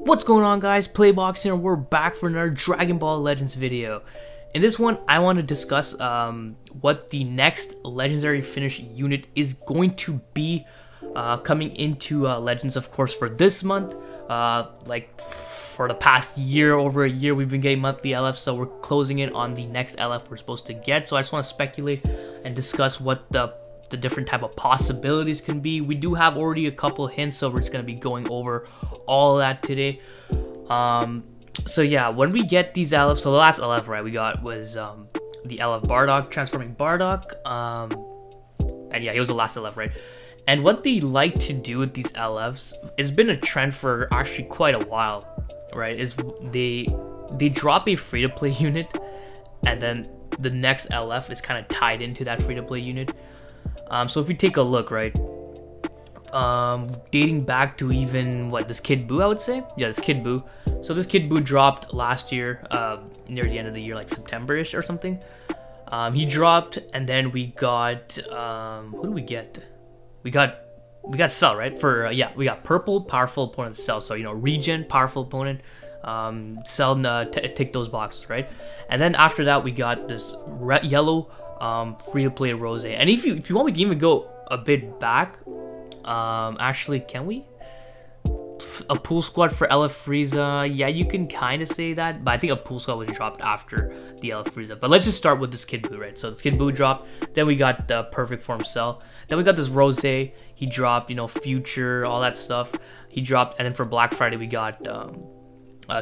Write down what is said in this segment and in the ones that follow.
What's going on, guys? PlayBox here, and we're back for another Dragon Ball Legends video. In this one, I want to discuss what the next legendary finish unit is going to be coming into Legends, of course, for this month. Like for the past year, over a year, we've been getting monthly LFs, so we're closing in on the next LF we're supposed to get. So I just want to speculate and discuss what the different type of possibilities can be. We do have already a couple hints, so we're just going to be going over all that today. So yeah, when we get these LFs, so the last LF we got was the LF Bardock, transforming Bardock, and yeah, he was the last LF, right? And what they like to do with these LFs, it's been a trend for actually quite a while, right? Is they drop a free-to-play unit, and then the next LF is kind of tied into that free-to-play unit. So if we take a look, right, dating back to even this Kid Buu, I would say, yeah, this Kid Buu. So this Kid Buu dropped last year, near the end of the year, like September-ish or something. He dropped, and then we got who do we get? We got Cell, right? For yeah, we got purple, powerful opponent, Cell. So regen, powerful opponent, Cell, tick those boxes, right? And then after that, we got this yellow. Free-to-play Rose. And if you want, we can even go a bit back. Actually, can we? A pool squad for LF Frieza. Yeah, you can kind of say that, but I think a pool squad was dropped after the LF Frieza. But let's just start with this Kid Buu, right? So this Kid Buu dropped. Then we got the perfect form Cell. Then we got this Rose. He dropped, Future, all that stuff. He dropped, and then for Black Friday we got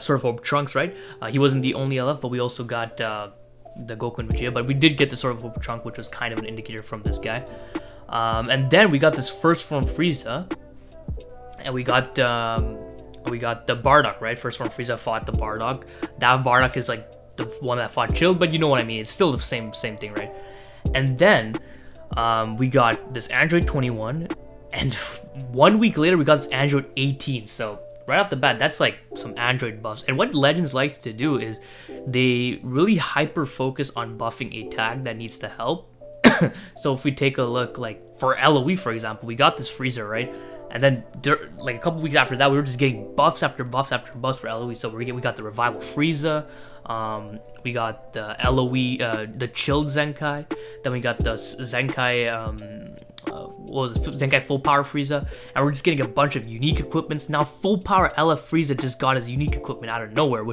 Sword of Hope Trunks, right? He wasn't the only LF, but we also got the Goku and Vegeta, but we did get the Sword of Hope Trunk, which was kind of an indicator from this guy. And then we got this first form Frieza, and we got the Bardock, right? First form Frieza fought the Bardock. That Bardock is like the one that fought Chilled, but you know what I mean. It's still the same thing, right? And then we got this Android 21, and 1 week later we got this Android 18. So right off the bat, that's like some Android buffs. And what Legends likes to do is they really hyper focus on buffing a tag that needs to help. So if we take a look, like for LOE, for example, we got this Freezer, right? And then like a couple weeks after that, we were just getting buffs after buffs after buffs for LOE. So we got the Revival Frieza, we got the LOE, the Chilled Zenkai, then we got the Zenkai, Zenkai Full Power Frieza, and we're just getting a bunch of unique equipments. Now Full Power LF Frieza just got his unique equipment out of nowhere,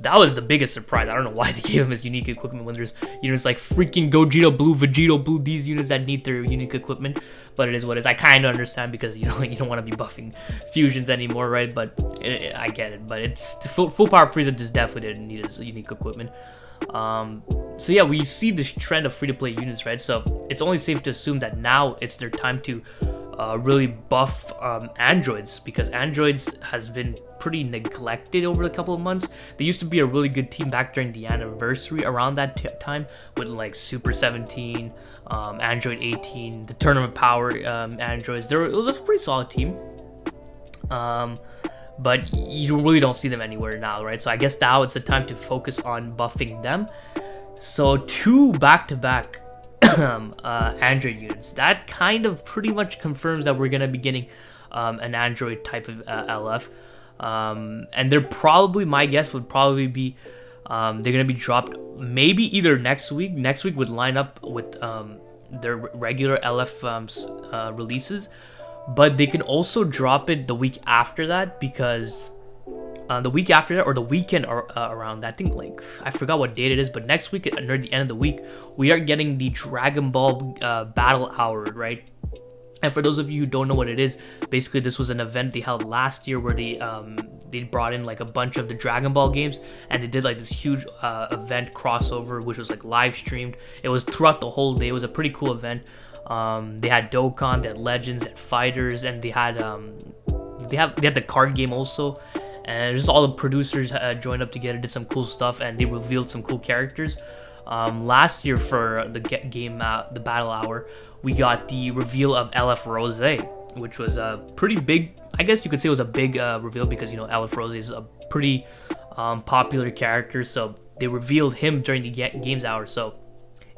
that was the biggest surprise. I don't know why they gave him his unique equipment when there's units like freaking Gogeta Blue, Vegeta Blue, these units that need their unique equipment. But it is what it is. I kind of understand because you don't want to be buffing fusions anymore, right? But I get it. But it's Full Power Frieza just definitely didn't need his unique equipment. So yeah, we see this trend of free-to-play units, right? So it's only safe to assume that now it's their time to really buff androids, because androids has been pretty neglected over a couple of months. They used to be a really good team back during the anniversary around that time with like Super 17, Android 18, the Tournament Power androids. It was a pretty solid team. But you really don't see them anywhere now, right? So I guess now it's the time to focus on buffing them. So 2 back-to-back Android units. That kind of pretty much confirms that we're going to be getting an Android type of LF. And they're probably, my guess would probably be, they're going to be dropped maybe either next week. Next week would line up with their regular LF releases. But they can also drop it the week after that, because the week after that, or the weekend around that, I think, like, I forgot what date it is, but next week, near the end of the week, we are getting the Dragon Ball Battle Hour, right? And for those of you who don't know what it is, basically this was an event they held last year where they brought in like a bunch of the Dragon Ball games, and they did like this huge event crossover, which was like live streamed. It was throughout the whole day. It was a pretty cool event. They had Dokkan, they had Legends, they had Fighters, and they had the card game also. And just all the producers joined up together, did some cool stuff, and they revealed some cool characters. Last year for the game, the Battle Hour, we got the reveal of LF Rose, which was a pretty big, I guess you could say it was a big reveal, because LF Rose is a pretty popular character. So they revealed him during the games hour. So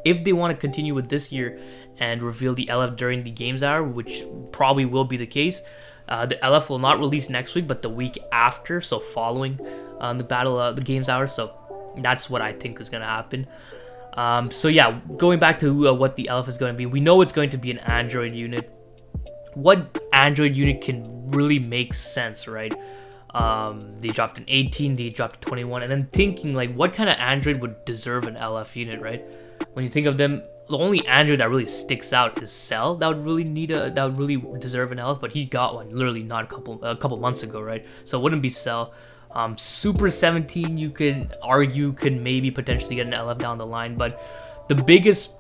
if they want to continue with this year and reveal the LF during the games hour, which probably will be the case, The LF will not release next week, but the week after, so following the game's hours. So that's what I think is gonna happen. So yeah, going back to what the LF is going to be, we know it's going to be an Android unit. What Android unit can really make sense, right? They dropped an 18, they dropped a 21, and then thinking like, what kind of Android would deserve an LF unit, right? When you think of them, the only Android that really sticks out is Cell. That would really deserve an LF, but he got one literally not a couple months ago, right? So it wouldn't be Cell. Super 17, you could argue could maybe potentially get an LF down the line, but the biggest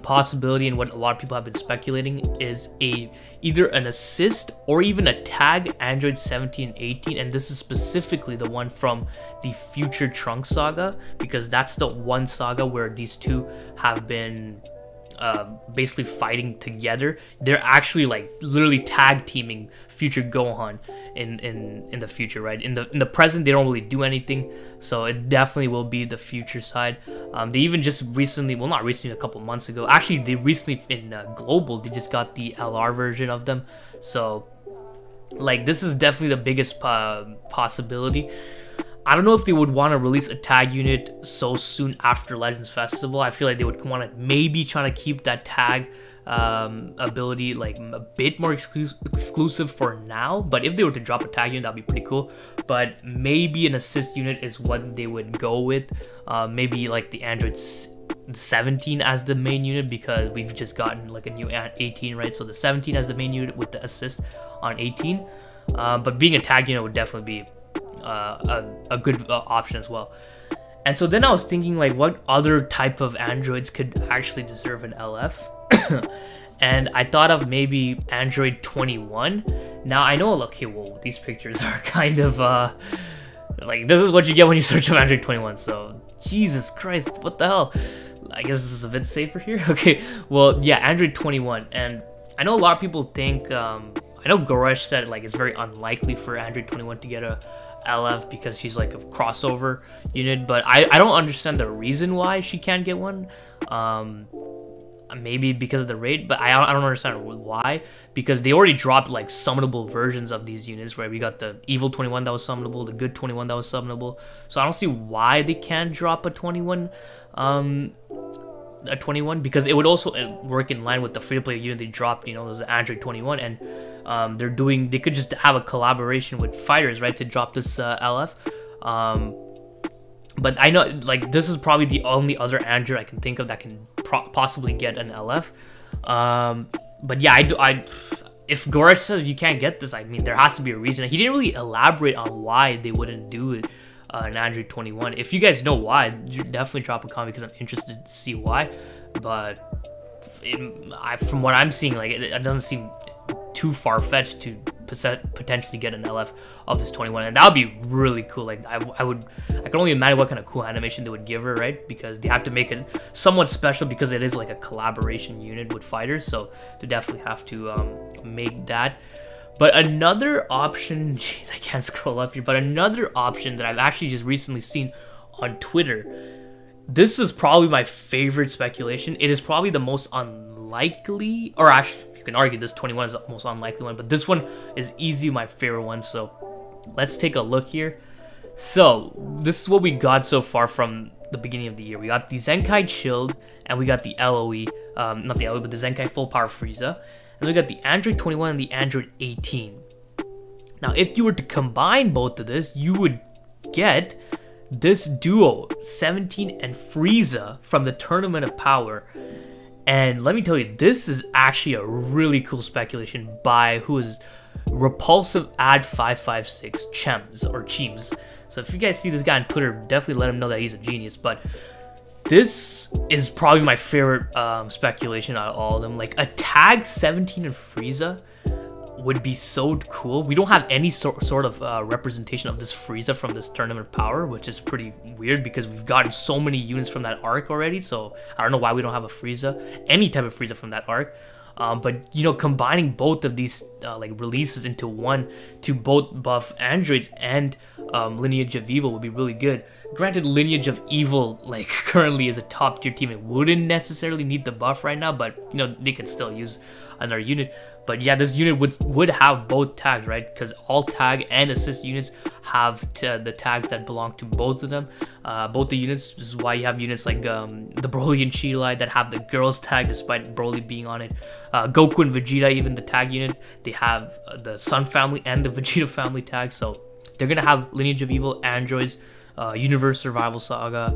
possibility and what a lot of people have been speculating is either an assist or even a tag Android 17 and 18, and this is specifically the one from the Future Trunks saga, because that's the one saga where these two have been basically fighting together. They're actually like literally tag teaming Future Gohan in the future, right? In the present, they don't really do anything, so it definitely will be the future side. They even just recently, well, not recently, a couple months ago, actually, they recently in global, they just got the LR version of them. So like, this is definitely the biggest possibility. I don't know if they would want to release a tag unit so soon after Legends Festival. I feel like they would want to maybe try to keep that tag ability like a bit more exclusive for now, but if they were to drop a tag unit, that'd be pretty cool. But maybe an assist unit is what they would go with. Maybe like the Android 17 as the main unit, because we've just gotten like a new 18, right? So the 17 as the main unit with the assist on 18, but being a tag unit would definitely be a good option as well. And so then I was thinking, like, what other type of androids could actually deserve an LF? And I thought of maybe Android 21. Now I know, okay, well, these pictures are kind of like, this is what you get when you search up Android 21, so Jesus Christ, what the hell? I guess this is a bit safer here. Okay, well, yeah, Android 21. And I know a lot of people think, I know Goresh said like it's very unlikely for Android 21 to get a LF because she's like a crossover unit, but I don't understand the reason why she can't get one. Maybe because of the rate, but I don't understand why, because they already dropped like summonable versions of these units, right? We got the Evil 21 that was summonable, the Good 21 that was summonable, so I don't see why they can't drop a 21, because it would also work in line with the free-to-play unit they dropped, you know, those Android 21, and they could just have a collaboration with fighters, right, to drop this LF. But I know, like, this is probably the only other Android I can think of that can possibly get an LF. But yeah, if Goresh says you can't get this, I mean, there has to be a reason. He didn't really elaborate on why they wouldn't do it in Android 21. If you guys know why, definitely drop a comment, because I'm interested to see why. But from what I'm seeing, like, it doesn't seem too far-fetched to potentially get an LF of this 21, and that would be really cool. Like, I can only imagine what kind of cool animation they would give her, right? Because they have to make it somewhat special, because it is like a collaboration unit with fighters, so they definitely have to make that. But another option, jeez, I can't scroll up here, but another option that I've actually just recently seen on Twitter, this is probably my favorite speculation. It is probably the most unlikely, or actually, you can argue this 21 is the most unlikely one, but this one is easily my favorite one. So let's take a look here. So this is what we got so far from the beginning of the year. We got the Zenkai Chilled, and we got the LOE, not the LOE, but the Zenkai Full Power Frieza, and we got the Android 21 and the Android 18. Now, if you were to combine both of this, you would get this duo, 17 and Frieza, from the Tournament of Power. And let me tell you, this is actually a really cool speculation by who is Repulsive Ad 556 Chems. So if you guys see this guy on Twitter, definitely let him know that he's a genius. But this is probably my favorite speculation out of all of them. Like, a tag 17 and Frieza would be so cool. We don't have any sort of representation of this Frieza from this Tournament of Power, which is pretty weird because we've gotten so many units from that arc already. So I don't know why we don't have a Frieza, any type of Frieza from that arc. But, you know, combining both of these like releases into one to both buff androids and Lineage of Evil would be really good. Granted, Lineage of Evil like currently is a top tier team. It wouldn't necessarily need the buff right now, but, you know, they could still use another unit. But yeah, this unit would have both tags, right? Because all tag and assist units have the tags that belong to both of them, both the units. This is why you have units like the Broly and Cheetah that have the girls tag despite Broly being on it. Goku and Vegeta, even the tag unit, they have the Sun family and the Vegeta family tag. So they're gonna have Lineage of Evil, androids, Universe Survival Saga.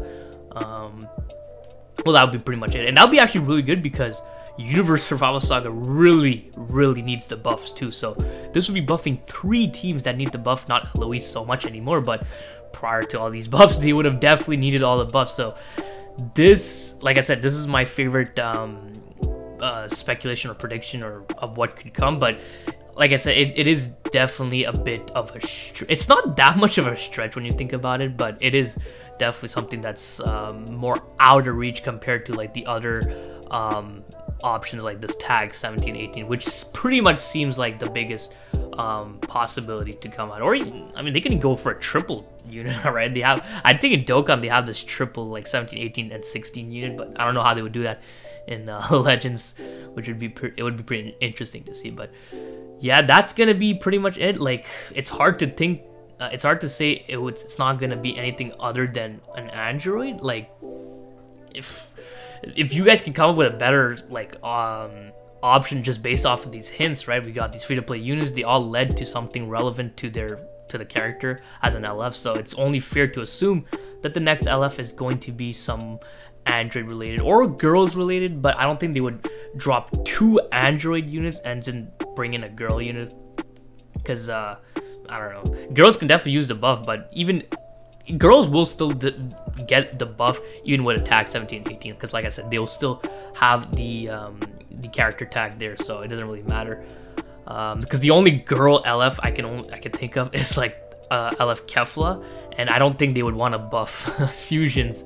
Well, that would be pretty much it, and that would be actually really good because Universe Survival Saga really needs the buffs too. So this would be buffing 3 teams that need the buff, not Luis so much anymore, but prior to all these buffs they would have definitely needed all the buffs. So this, like I said, this is my favorite speculation or prediction or of what could come. But like I said, it is definitely a bit of a it's not that much of a stretch when you think about it, but it is definitely something that's more out of reach compared to like the other options like this tag 17, 18, which pretty much seems like the biggest possibility to come out. Or I mean, they can go for a triple unit, right? They have, I think in Dokkan they have this triple like 17, 18, and 16 unit, but I don't know how they would do that in Legends, which would be it would be pretty interesting to see. But yeah, that's gonna be pretty much it. Like, it's hard to think, it's hard to say it's not gonna be anything other than an android. Like, if you guys can come up with a better like option just based off of these hints, right? We got these free-to-play units, they all led to something relevant to the character as an LF, so it's only fair to assume that the next LF is going to be some android related or girls related. But I don't think they would drop 2 android units and then bring in a girl unit, because I don't know, girls can definitely use the buff, but even girls will still get the buff even with attack 17, 18, because like I said, they'll still have the character tag there, so it doesn't really matter. Because the only girl LF I can think of is like LF Kefla, and I don't think they would want to buff fusions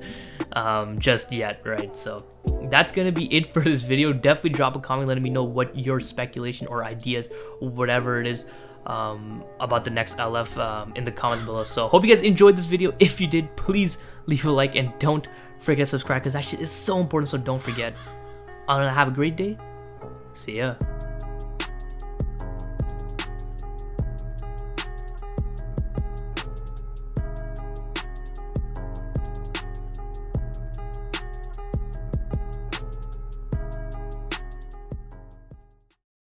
just yet, right? So that's gonna be it for this video. Definitely drop a comment letting me know what your speculation or ideas, whatever it is, about the next LF in the comments below. So hope you guys enjoyed this video. If you did, please leave a like and don't forget to subscribe, because that shit is so important, so don't forget. Have a great day. See ya.